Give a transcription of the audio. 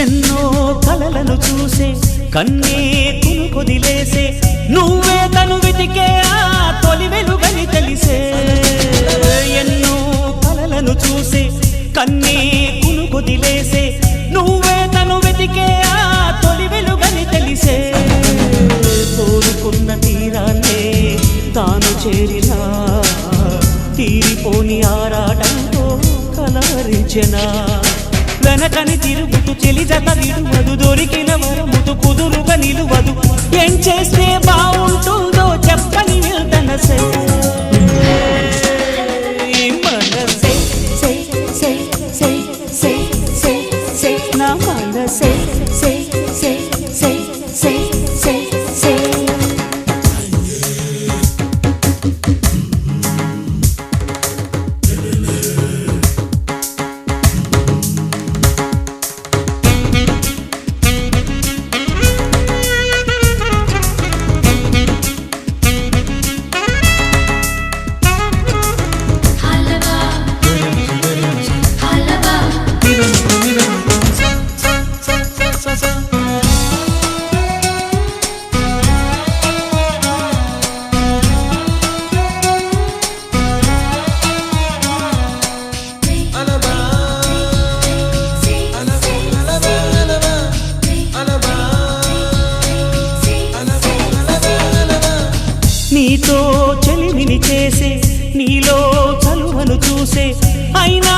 ఎన్నో కలలను చూసే కన్నే కునుకొదిలేసే నువ్వే తను వెతికే ఆ తొలి వెలుగని తెలిసే ఎన్నో కలలను చూసే కన్నే కునుకొదిలేసే నువ్వే తను వెతికే ఆ తొలి వెలుగని తెలిసే కోరుకున్న తీరాన్నే తాను చేరినా తీరిపోని ఆరాటంతో కలవరించెనా వెనకని తిరుగుతూ చెలి జత విడువదు దొరికిన వరముతు కుదురుగా నిలువదు ఏం చేస్తే బాగుంటుందో చెప్పని వెళ్తనసే మనసే నా మనసే నీతో చెలిమిని చేసే నీలో చలువను చూసే అయినా